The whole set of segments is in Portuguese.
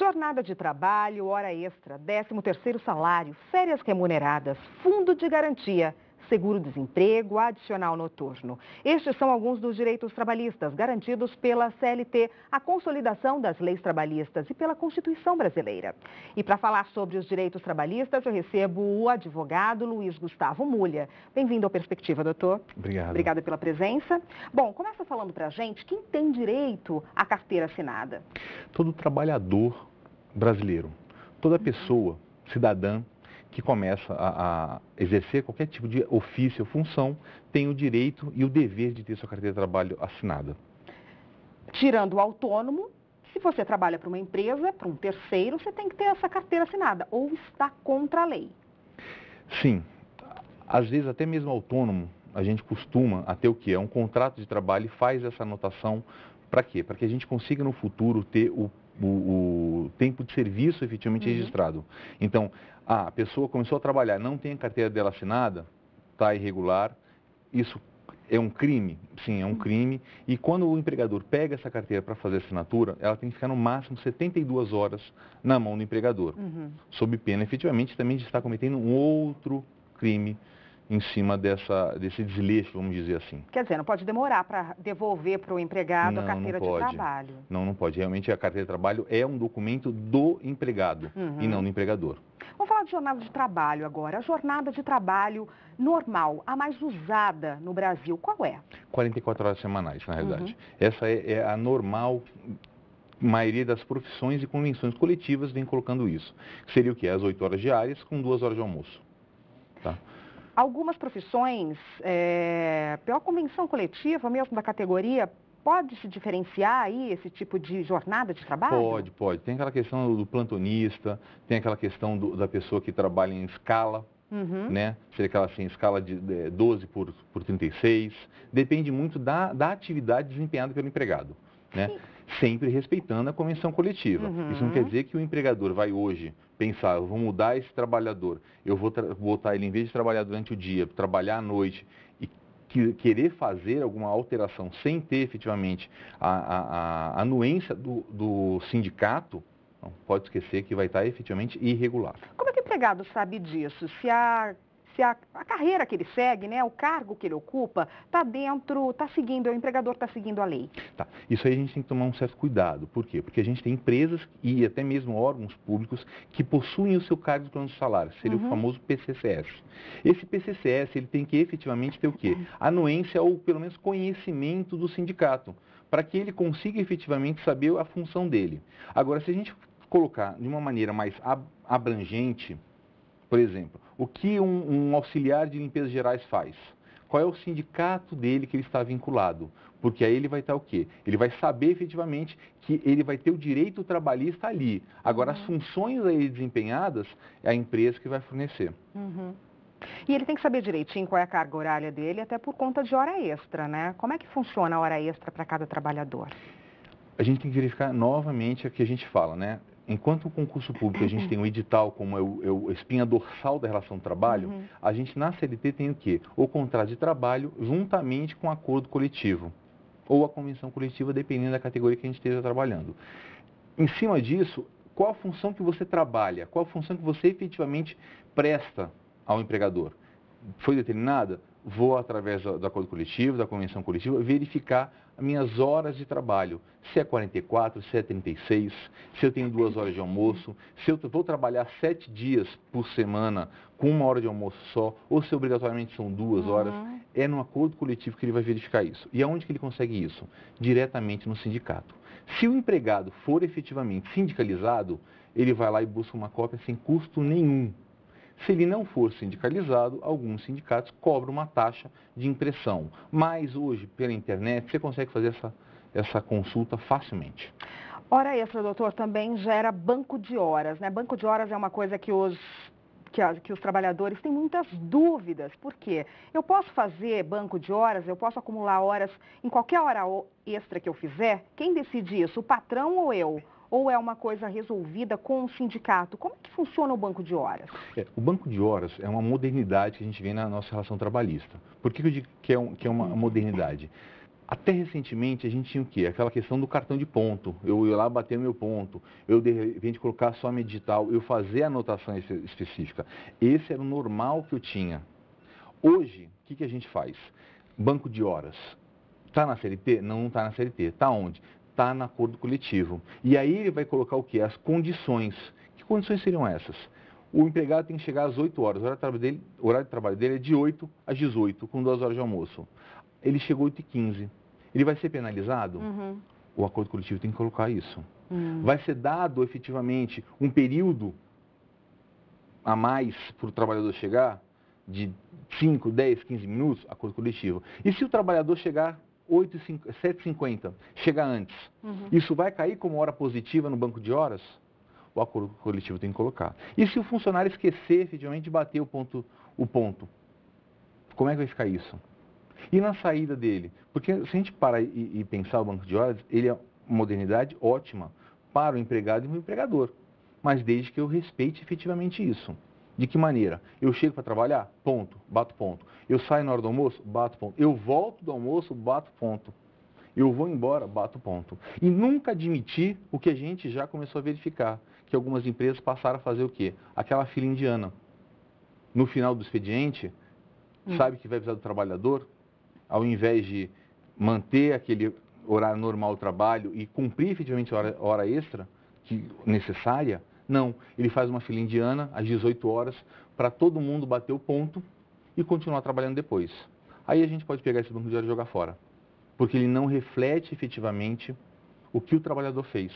Jornada de trabalho, hora extra, 13º salário, férias remuneradas, fundo de garantia, seguro-desemprego, adicional noturno. Estes são alguns dos direitos trabalhistas garantidos pela CLT, a consolidação das leis trabalhistas e pela Constituição brasileira. E para falar sobre os direitos trabalhistas, eu recebo o advogado Luiz Gustavo Mulha. Bem-vindo ao Perspectiva, doutor. Obrigado. Obrigada pela presença. Bom, começa falando para a gente quem tem direito à carteira assinada. Todo trabalhador brasileiro, toda pessoa, cidadã, que começa a exercer qualquer tipo de ofício ou função, tem o direito e o dever de ter sua carteira de trabalho assinada. Tirando o autônomo, se você trabalha para uma empresa, para um terceiro, você tem que ter essa carteira assinada, ou está contra a lei. Sim, às vezes até mesmo autônomo, a gente costuma a ter o quê? É um contrato de trabalho e faz essa anotação para quê? Para que a gente consiga no futuro ter o tempo de serviço efetivamente registrado. Então, a pessoa começou a trabalhar, não tem a carteira dela assinada, está irregular, isso é um crime? Sim, é um crime. E quando o empregador pega essa carteira para fazer assinatura, ela tem que ficar no máximo 72 horas na mão do empregador, sob pena efetivamente também de estar cometendo um outro crime em cima desse desleixo, vamos dizer assim. Quer dizer, não pode demorar para devolver para o empregado a carteira de trabalho. Não pode. Realmente a carteira de trabalho é um documento do empregado e não do empregador. Vamos falar de jornada de trabalho agora. A jornada de trabalho normal, a mais usada no Brasil, qual é? 44 horas semanais, na realidade. Essa é a normal. Maioria das profissões e convenções coletivas vem colocando isso. Seria o quê? As 8 horas diárias com 2 horas de almoço. Tá? Algumas profissões, pela convenção coletiva, mesmo da categoria, pode se diferenciar aí esse tipo de jornada de trabalho? Pode. Tem aquela questão do plantonista, tem aquela questão da pessoa que trabalha em escala, né? Seria aquela assim, escala de 12 por 36. Depende muito da atividade desempenhada pelo empregado, né? Sempre respeitando a convenção coletiva. Isso não quer dizer que o empregador vai hoje pensar, eu vou mudar esse trabalhador, eu vou botar ele, em vez de trabalhar durante o dia, trabalhar à noite e querer fazer alguma alteração sem ter efetivamente a anuência do sindicato, não pode esquecer que vai estar efetivamente irregular. Como é que o empregado sabe disso? Se a carreira que ele segue, né, o cargo que ele ocupa, está seguindo, o empregador está seguindo a lei? Tá. Isso aí a gente tem que tomar um certo cuidado. Por quê? Porque a gente tem empresas e até mesmo órgãos públicos que possuem o seu cargo de plano de salário, seria o famoso PCCS. Esse PCCS, ele tem que efetivamente ter o quê? Anuência ou pelo menos conhecimento do sindicato, para que ele consiga efetivamente saber a função dele. Agora, se a gente colocar de uma maneira mais abrangente, por exemplo, o que um auxiliar de limpezas gerais faz? Qual é o sindicato dele que ele está vinculado? Porque aí ele vai estar o quê? Ele vai saber efetivamente que ele vai ter o direito trabalhista ali. Agora, as funções aí desempenhadas é a empresa que vai fornecer. E ele tem que saber direitinho qual é a carga horária dele, até por conta de hora extra, né? Como é que funciona a hora extra para cada trabalhador? A gente tem que verificar novamente o que a gente fala, né? Enquanto o concurso público a gente tem um edital como a espinha dorsal da relação de trabalho, a gente na CLT tem o quê? O contrato de trabalho juntamente com o acordo coletivo ou a convenção coletiva, dependendo da categoria que a gente esteja trabalhando. Em cima disso, qual a função que você trabalha? Qual a função que você efetivamente presta ao empregador? Foi determinada? Vou, através do acordo coletivo, da convenção coletiva, verificar as minhas horas de trabalho. Se é 44, se é 36, se eu tenho 2 horas de almoço, se eu vou trabalhar 7 dias por semana com 1 hora de almoço só, ou se obrigatoriamente são 2 horas, é no acordo coletivo que ele vai verificar isso. E aonde que ele consegue isso? Diretamente no sindicato. Se o empregado for efetivamente sindicalizado, ele vai lá e busca uma cópia sem custo nenhum. Se ele não for sindicalizado, alguns sindicatos cobram uma taxa de impressão. Mas hoje, pela internet, você consegue fazer essa consulta facilmente. Hora extra, doutor, também gera banco de horas, né? Banco de horas é uma coisa que os trabalhadores têm muitas dúvidas. Por quê? Eu posso fazer banco de horas, eu posso acumular horas em qualquer hora extra que eu fizer? Quem decide isso, o patrão ou eu? Ou é uma coisa resolvida com o sindicato? Como é que funciona o banco de horas? O banco de horas é uma modernidade que a gente vê na nossa relação trabalhista. Por que eu digo que é uma modernidade? Até recentemente a gente tinha o quê? Aquela questão do cartão de ponto. Eu ia lá bater meu ponto, eu de repente colocar só a minha digital, eu fazer a anotação específica. Esse era o normal que eu tinha. Hoje, o que a gente faz? Banco de horas. Está na CLT? Não está na CLT. Está onde? Está no acordo coletivo. E aí ele vai colocar o quê? As condições. Que condições seriam essas? O empregado tem que chegar às 8 horas. O horário de trabalho dele é de 8 às 18, com 2 horas de almoço. Ele chegou às 8h15. Ele vai ser penalizado? Uhum. O acordo coletivo tem que colocar isso. Vai ser dado efetivamente um período a mais para o trabalhador chegar? De 5, 10, 15 minutos? Acordo coletivo. E se o trabalhador chegar 7h50, chegar antes, isso vai cair como hora positiva no banco de horas? O acordo coletivo tem que colocar. E se o funcionário esquecer efetivamente de bater o ponto, como é que vai ficar isso? E na saída dele? Porque se a gente parar e pensar o banco de horas, ele é uma modernidade ótima para o empregado e o empregador. Mas desde que eu respeite efetivamente isso. De que maneira? Eu chego para trabalhar? Ponto, bato ponto. Eu saio na hora do almoço? Bato ponto. Eu volto do almoço? Bato ponto. Eu vou embora? Bato ponto. E nunca admitir o que a gente já começou a verificar, que algumas empresas passaram a fazer o quê? Aquela fila indiana. No final do expediente, sabe que vai precisar do trabalhador? Ao invés de manter aquele horário normal do trabalho e cumprir efetivamente a hora extra necessária, não. Ele faz uma fila indiana às 18 horas para todo mundo bater o ponto e continuar trabalhando depois. Aí a gente pode pegar esse banco de horas e jogar fora, porque ele não reflete efetivamente o que o trabalhador fez.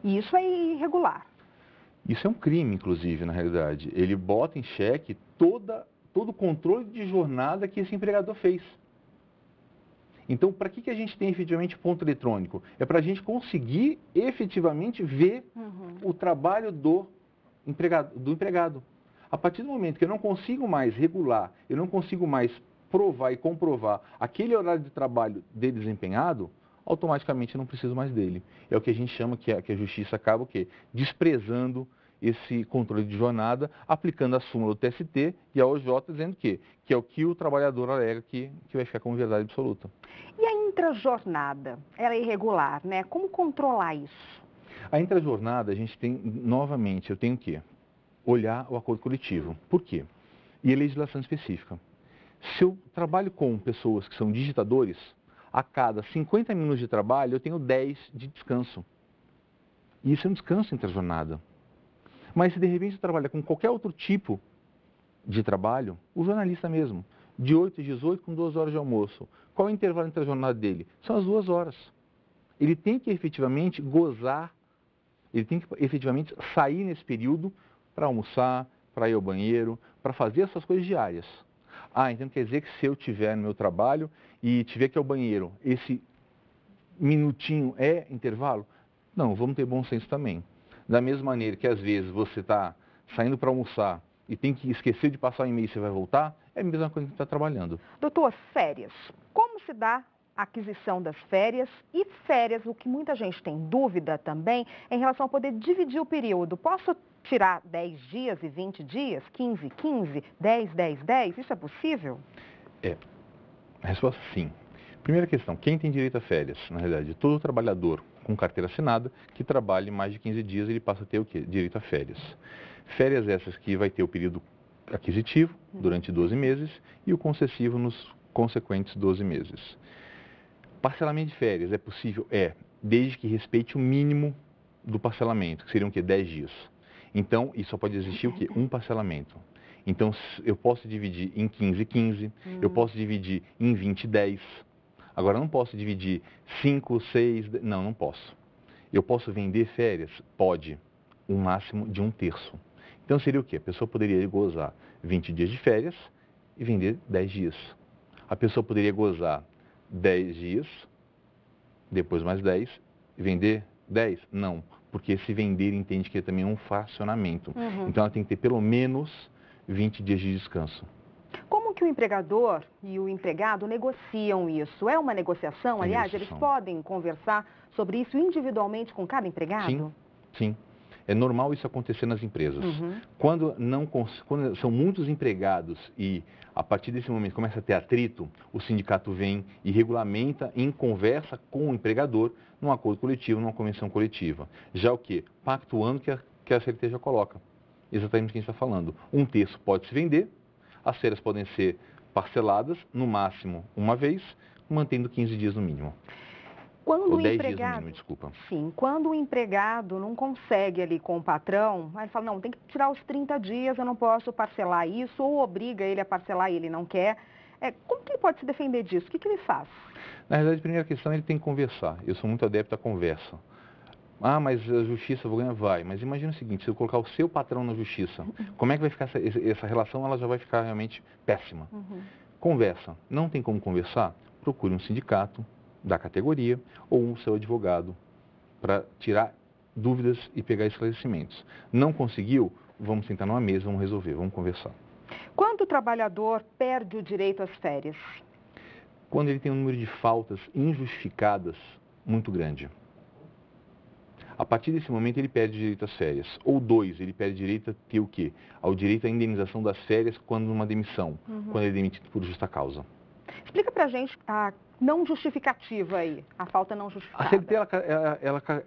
E isso é irregular. Isso é um crime, inclusive, na realidade. Ele bota em xeque todo o controle de jornada que esse empregador fez. Então, para que a gente tem efetivamente ponto eletrônico? É para a gente conseguir efetivamente ver o trabalho do empregado. A partir do momento que eu não consigo mais regular, eu não consigo mais provar e comprovar aquele horário de trabalho dele desempenhado, automaticamente eu não preciso mais dele. É o que a gente chama que a justiça acaba o quê? Desprezando esse controle de jornada, aplicando a súmula do TST e a OJ, dizendo que é o que o trabalhador alega que vai ficar como verdade absoluta. E a intrajornada? Ela é irregular, né? Como controlar isso? A intrajornada, a gente tem, novamente, eu tenho que olhar o acordo coletivo. Por quê? E a legislação específica. Se eu trabalho com pessoas que são digitadores, a cada 50 minutos de trabalho eu tenho 10 de descanso. E isso é um descanso intrajornada. Mas se de repente eu trabalhar com qualquer outro tipo de trabalho, o jornalista mesmo, de 8 às 18 com 2 horas de almoço, qual é o intervalo entre a jornada dele? São as 2 horas. Ele tem que efetivamente gozar, ele tem que efetivamente sair nesse período para almoçar, para ir ao banheiro, para fazer essas coisas diárias. Então quer dizer que se eu estiver no meu trabalho e tiver que ir ao banheiro, esse minutinho é intervalo? Não, vamos ter bom senso também. Da mesma maneira que às vezes você está saindo para almoçar e tem que esquecer de passar o e-mail e você vai voltar, é a mesma coisa que está trabalhando. Doutor, férias. Como se dá a aquisição das férias? E férias, o que muita gente tem dúvida também, é em relação a poder dividir o período. Posso tirar 10 dias e 20 dias? 15, 15, 10, 10, 10? Isso é possível? A resposta é sim. Primeira questão, quem tem direito a férias? Na realidade, todo trabalhador com carteira assinada que trabalhe mais de 15 dias, ele passa a ter o quê? Direito a férias. Férias essas que vai ter o período aquisitivo durante 12 meses e o concessivo nos consequentes 12 meses. Parcelamento de férias é possível? Desde que respeite o mínimo do parcelamento, que seriam o quê? 10 dias. Então, e só pode existir o quê? Um parcelamento. Então, eu posso dividir em 15, 15, eu posso dividir em 20, 10. Agora, eu não posso dividir 5, 6, não posso. Eu posso vender férias? Pode, um máximo de 1/3. Então, seria o quê? A pessoa poderia gozar 20 dias de férias e vender 10 dias. A pessoa poderia gozar 10 dias, depois mais 10, e vender 10? Não, porque se vender entende que é também um fracionamento. Então, ela tem que ter pelo menos 20 dias de descanso. Como que o empregador e o empregado negociam isso? É uma negociação? Aliás, eles podem conversar sobre isso individualmente com cada empregado? Sim. É normal isso acontecer nas empresas. Quando são muitos empregados e a partir desse momento começa a ter atrito, o sindicato vem e regulamenta em conversa com o empregador num acordo coletivo, numa convenção coletiva. Já o quê? Pactuando que a CLT já coloca. Exatamente o que a gente está falando. Um terço pode se vender, as férias podem ser parceladas, no máximo uma vez, mantendo 15 dias no mínimo. Quando Ou 10 dias no mínimo, desculpa. Sim, quando o empregado não consegue ali com o patrão, aí ele fala, não, tem que tirar os 30 dias, eu não posso parcelar isso, ou obriga ele a parcelar e ele não quer. Como que ele pode se defender disso? O que ele faz? Na verdade, a primeira questão é ele tem que conversar. Eu sou muito adepto à conversa. Ah, mas a justiça, vou ganhar, vai. Mas imagina o seguinte, se eu colocar o seu patrão na justiça, como é que vai ficar essa relação? Ela já vai ficar realmente péssima. Conversa. Não tem como conversar? Procure um sindicato da categoria ou um seu advogado para tirar dúvidas e pegar esclarecimentos. Não conseguiu? Vamos sentar numa mesa, vamos resolver, vamos conversar. Quando o trabalhador perde o direito às férias? Quando ele tem um número de faltas injustificadas muito grande. A partir desse momento ele perde direito às férias. Ou dois, ele perde direito a ter o quê? Ao direito à indenização das férias quando numa demissão, quando ele é demitido por justa causa. Explica pra gente a não justificativa aí, a falta não justificada. A CLT,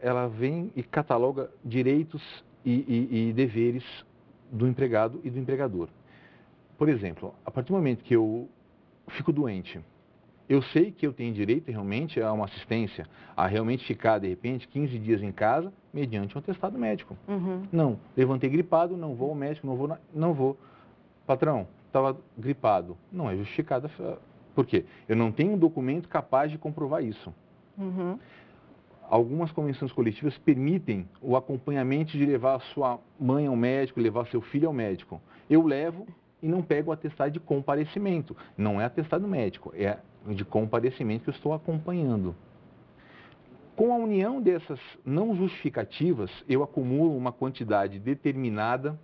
ela vem e cataloga direitos e deveres do empregado e do empregador. Por exemplo, a partir do momento que eu fico doente, eu sei que eu tenho direito realmente a uma assistência, a realmente ficar, de repente, 15 dias em casa, mediante um atestado médico. Não, levantei gripado, não vou ao médico, não vou. Patrão, estava gripado. Não é justificado. Por quê? Eu não tenho um documento capaz de comprovar isso. Algumas convenções coletivas permitem o acompanhamento de levar a sua mãe ao médico, levar seu filho ao médico. Eu levo e não pego o atestado de comparecimento. Não é atestado médico, é de comparecimento que eu estou acompanhando. Com a união dessas não justificativas, eu acumulo uma quantidade determinada,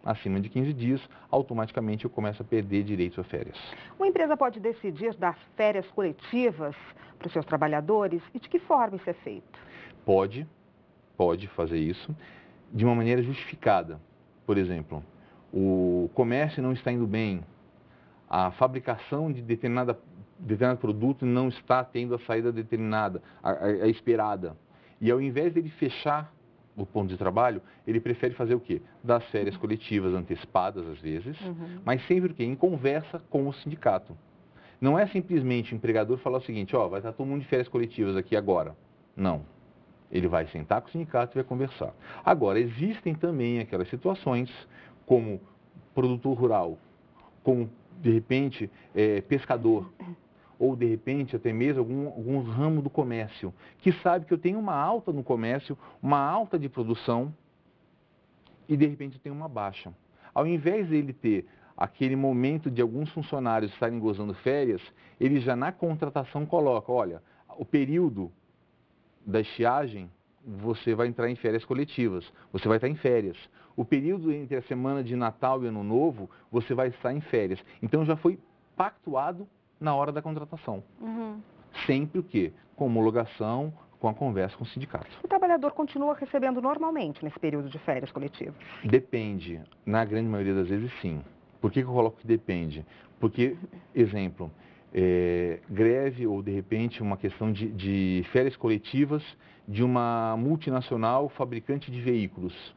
acima de 15 dias, automaticamente eu começo a perder direitos a férias. Uma empresa pode decidir dar férias coletivas para os seus trabalhadores e de que forma isso é feito? Pode fazer isso de uma maneira justificada. Por exemplo, o comércio não está indo bem, a fabricação de determinado produto não está tendo a saída determinada, a esperada. E ao invés dele fechar o ponto de trabalho, ele prefere fazer o quê? Das férias coletivas antecipadas, às vezes, mas sempre o quê? Em conversa com o sindicato. Não é simplesmente o empregador falar o seguinte, vai estar todo mundo de férias coletivas aqui agora. Não. Ele vai sentar com o sindicato e vai conversar. Agora, existem também aquelas situações, como produtor rural, como, de repente, pescador, ou, de repente, até mesmo alguns ramos do comércio, que sabe que eu tenho uma alta no comércio, uma alta de produção, e, de repente, eu tenho uma baixa. Ao invés dele ter aquele momento de alguns funcionários estarem gozando férias, ele já na contratação coloca, olha, o período da estiagem, você vai entrar em férias coletivas, você vai estar em férias. O período entre a semana de Natal e Ano Novo, você vai estar em férias. Então já foi pactuado na hora da contratação. Sempre o quê? Com homologação, com a conversa com o sindicato. O trabalhador continua recebendo normalmente nesse período de férias coletivas? Depende. Na grande maioria das vezes, sim. Por que eu coloco que depende? Porque, exemplo, greve ou, de repente, uma questão de férias coletivas de uma multinacional fabricante de veículos.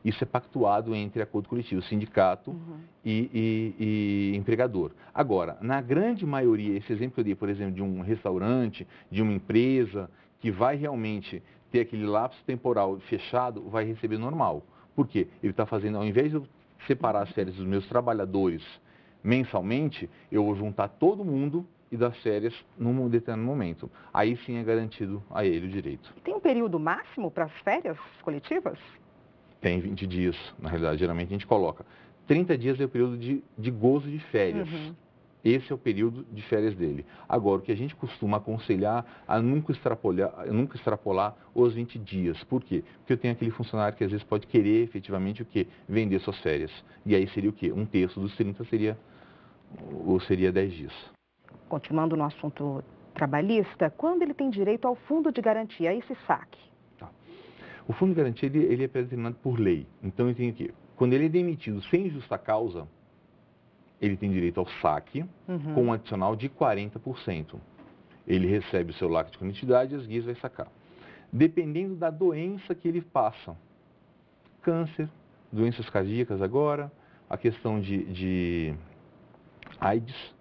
Isso é pactuado entre acordo coletivo, sindicato e empregador. Agora, na grande maioria, esse exemplo que eu dei, por exemplo, de um restaurante, de uma empresa, que vai realmente ter aquele lapso temporal fechado, vai receber normal. Por quê? Ele está fazendo, ao invés de eu separar as férias dos meus trabalhadores mensalmente, eu vou juntar todo mundo e dar férias num determinado momento. Aí sim é garantido a ele o direito. Tem um período máximo para as férias coletivas? Tem 20 dias, na realidade, geralmente a gente coloca. 30 dias é o período de gozo de férias. Esse é o período de férias dele. Agora, o que a gente costuma aconselhar a nunca extrapolar os 20 dias. Por quê? Porque eu tenho aquele funcionário que às vezes pode querer efetivamente o quê? Vender suas férias. E aí seria o quê? Um terço dos 30 seria 10 dias. Continuando no assunto trabalhista, quando ele tem direito ao fundo de garantia, esse saque? O fundo de garantia, ele é determinado por lei. Então, ele tem o quê? Quando ele é demitido sem justa causa, ele tem direito ao saque com um adicional de 40%. Ele recebe o seu lacre de continuidade e as guias vai sacar. Dependendo da doença que ele passa, câncer, doenças cardíacas agora, a questão de AIDS,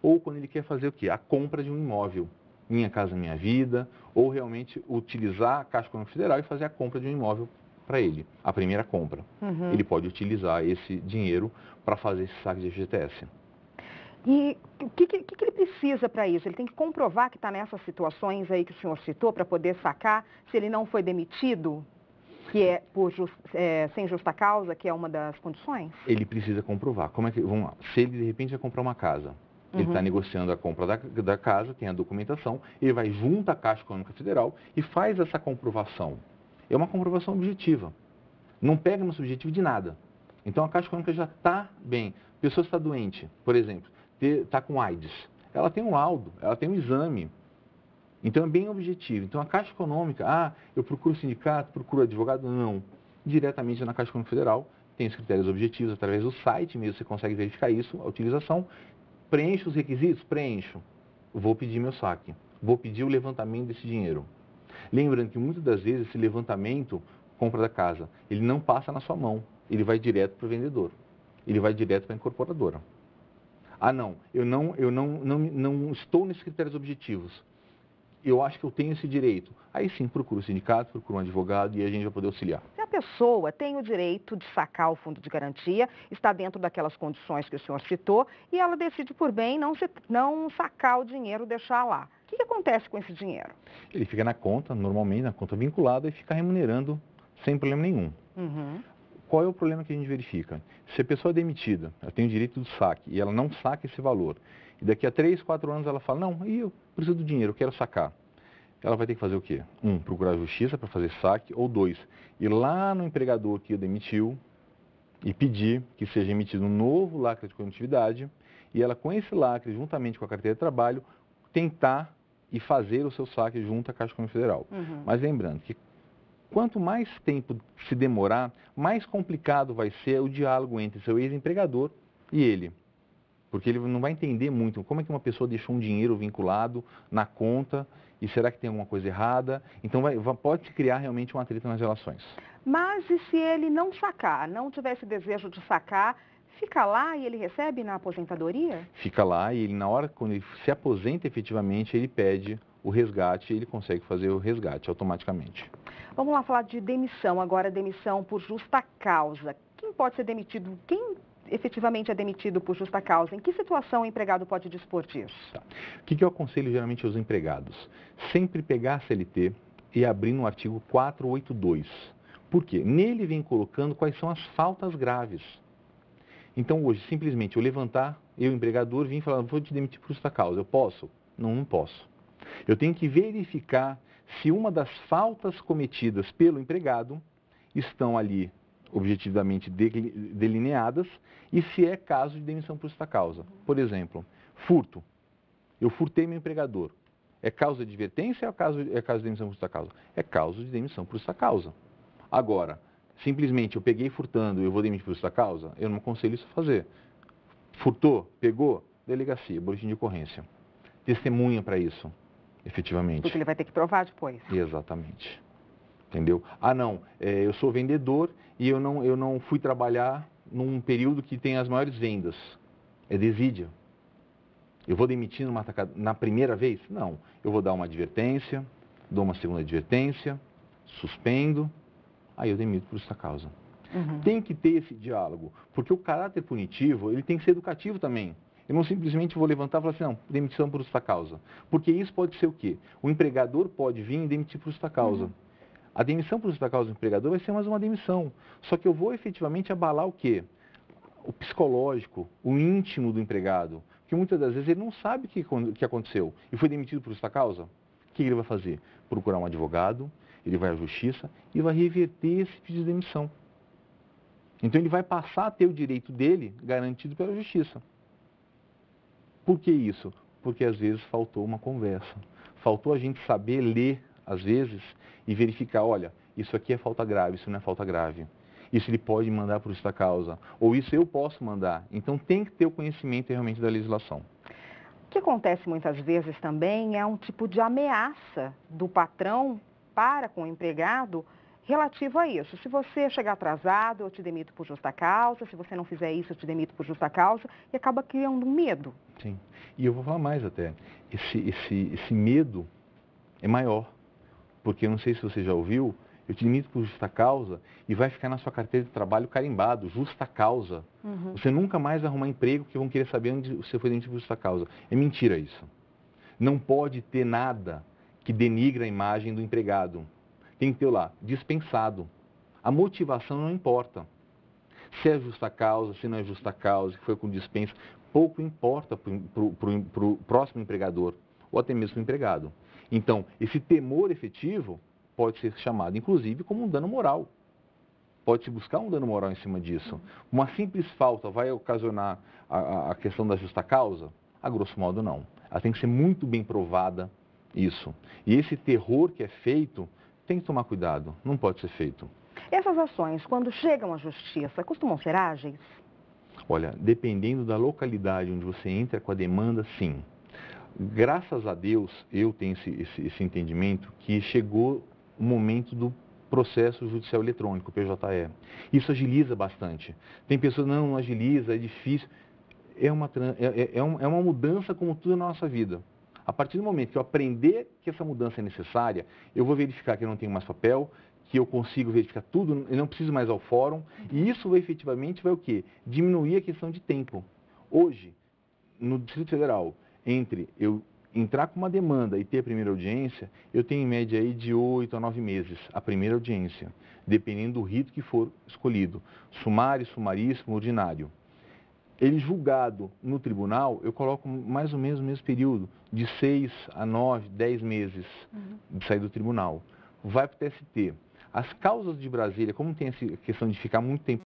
ou quando ele quer fazer o quê? A compra de um imóvel, Minha Casa Minha Vida, ou realmente utilizar a Caixa Econômica Federal e fazer a compra de um imóvel para ele, a primeira compra. Ele pode utilizar esse dinheiro para fazer esse saque de FGTS. E o que ele precisa para isso? Ele tem que comprovar que está nessas situações aí que o senhor citou para poder sacar, se ele não foi demitido, que é sem justa causa, que é uma das condições? Ele precisa comprovar. Como é que, vamos lá, se ele de repente vai comprar uma casa, ele está negociando a compra da casa, tem a documentação, ele vai junto à Caixa Econômica Federal e faz essa comprovação. É uma comprovação objetiva. Não pega no subjetivo de nada. Então a Caixa Econômica já está bem. A pessoa está doente, por exemplo, está com AIDS. Ela tem um laudo, ela tem um exame. Então é bem objetivo. Então a Caixa Econômica, eu procuro sindicato, procuro advogado, não. Diretamente na Caixa Econômica Federal, tem os critérios objetivos, através do site mesmo você consegue verificar isso, a utilização. Preenche os requisitos? Preencho. Vou pedir meu saque. Vou pedir o levantamento desse dinheiro. Lembrando que muitas das vezes esse levantamento, compra da casa, ele não passa na sua mão. Ele vai direto para o vendedor. Ele vai direto para a incorporadora. Não, eu não estou nesses critérios objetivos. Eu acho que eu tenho esse direito. Aí sim, procuro o sindicato, procuro um advogado e a gente vai poder auxiliar. Se a pessoa tem o direito de sacar o fundo de garantia, está dentro daquelas condições que o senhor citou, e ela decide por bem não sacar o dinheiro, deixar lá. O que acontece com esse dinheiro? Ele fica na conta, normalmente na conta vinculada, e fica remunerando sem problema nenhum. Qual é o problema que a gente verifica? Se a pessoa é demitida, ela tem o direito do saque, e ela não saca esse valor, e daqui a 3, 4 anos ela fala, não, eu preciso do dinheiro, eu quero sacar. Ela vai ter que fazer o quê? Procurar a justiça para fazer saque, ou 2, ir lá no empregador que o demitiu e pedir que seja emitido um novo lacre de condutividade, e ela com esse lacre, juntamente com a carteira de trabalho, tentar e fazer o seu saque junto à Caixa Econômica Federal. Mas lembrando que quanto mais tempo se demorar, mais complicado vai ser o diálogo entre seu ex-empregador e ele. Porque ele não vai entender muito como é que uma pessoa deixou um dinheiro vinculado na conta e será que tem alguma coisa errada? Então pode se criar realmente um atrito nas relações. Mas e se ele não sacar, não tiver esse desejo de sacar, fica lá e ele recebe na aposentadoria? Fica lá e ele, na hora quando ele se aposenta efetivamente, ele pede o resgate e ele consegue fazer o resgate automaticamente. Vamos lá falar de demissão, agora demissão por justa causa. Quem pode ser demitido? Quem efetivamente é demitido por justa causa? Em que situação o empregado pode dispor disso? Tá. O que eu aconselho geralmente aos empregados? Sempre pegar a CLT e abrir no artigo 482. Por quê? Nele vem colocando quais são as faltas graves. Então hoje, simplesmente eu levantar, eu empregador, vim falar, vou te demitir por justa causa. Eu posso? Não, não posso. Eu tenho que verificar se uma das faltas cometidas pelo empregado estão ali objetivamente delineadas e se é caso de demissão por justa causa. Por exemplo, furto. Eu furtei meu empregador. É causa de advertência ou é caso de demissão por justa causa? É causa de demissão por justa causa. Agora, simplesmente eu peguei furtando e eu vou demitir por justa causa, eu não aconselho isso a fazer. Furtou, pegou, delegacia, boletim de ocorrência. Testemunha para isso, efetivamente. Porque ele vai ter que provar depois. Exatamente. Entendeu? Eu sou vendedor e eu não fui trabalhar num período que tem as maiores vendas. É desídia. Eu vou demitir na primeira vez? Não. Eu vou dar uma advertência, dou uma segunda advertência, suspendo, aí eu demito por justa causa. Tem que ter esse diálogo, porque o caráter punitivo, ele tem que ser educativo também. Eu não simplesmente vou levantar e falar assim, não, demissão por justa causa. Porque isso pode ser o quê? O empregador pode vir e demitir por justa causa. A demissão por justa causa do empregador vai ser mais uma demissão. Só que eu vou efetivamente abalar o quê? O psicológico, o íntimo do empregado. Porque muitas das vezes ele não sabe o que aconteceu e foi demitido por justa causa. O que ele vai fazer? Procurar um advogado, ele vai à justiça e vai reverter esse pedido de demissão. Então ele vai passar a ter o direito dele garantido pela justiça. Por que isso? Porque às vezes faltou uma conversa. Faltou a gente saber ler, às vezes, e verificar, olha, isso aqui é falta grave, isso não é falta grave. Isso ele pode mandar por justa causa, ou isso eu posso mandar. Então tem que ter o conhecimento realmente da legislação. O que acontece muitas vezes também é um tipo de ameaça do patrão para com o empregado relativo a isso. Se você chegar atrasado, eu te demito por justa causa. Se você não fizer isso, eu te demito por justa causa. E acaba criando um medo. Sim. E eu vou falar mais até. Esse medo é maior. Porque eu não sei se você já ouviu, eu te demito por justa causa e vai ficar na sua carteira de trabalho carimbado, justa causa. Você nunca mais vai arrumar emprego porque vão querer saber onde você foi demitido por justa causa. É mentira isso. Não pode ter nada que denigre a imagem do empregado. Tem que ter lá, dispensado. A motivação não importa. Se é justa causa, se não é justa causa, se foi com dispensa, pouco importa para o próximo empregador, ou até mesmo para o empregado. Então, esse temor efetivo pode ser chamado, inclusive, como um dano moral. Pode-se buscar um dano moral em cima disso. Uma simples falta vai ocasionar a questão da justa causa? A grosso modo, não. Ela tem que ser muito bem provada, isso. E esse terror que é feito, tem que tomar cuidado, não pode ser feito. Essas ações, quando chegam à justiça, costumam ser ágeis? Olha, dependendo da localidade onde você entra com a demanda, sim. Graças a Deus, eu tenho esse entendimento que chegou o momento do processo judicial eletrônico, PJE. Isso agiliza bastante. Tem pessoas, não agiliza, é difícil. É uma mudança como tudo na nossa vida. A partir do momento que eu aprender que essa mudança é necessária, eu vou verificar que eu não tenho mais papel, que eu consigo verificar tudo, eu não preciso mais ao fórum, e isso efetivamente vai o quê? Diminuir a questão de tempo. Hoje, no Distrito Federal, entre eu entrar com uma demanda e ter a primeira audiência, eu tenho em média aí de 8 a 9 meses a primeira audiência, dependendo do rito que for escolhido, sumário, sumaríssimo, ordinário. Ele julgado no tribunal, eu coloco mais ou menos o mesmo período, de 6 a 9, 10 meses de sair do tribunal. Vai para o TST. As causas de Brasília, como tem essa questão de ficar muito tempo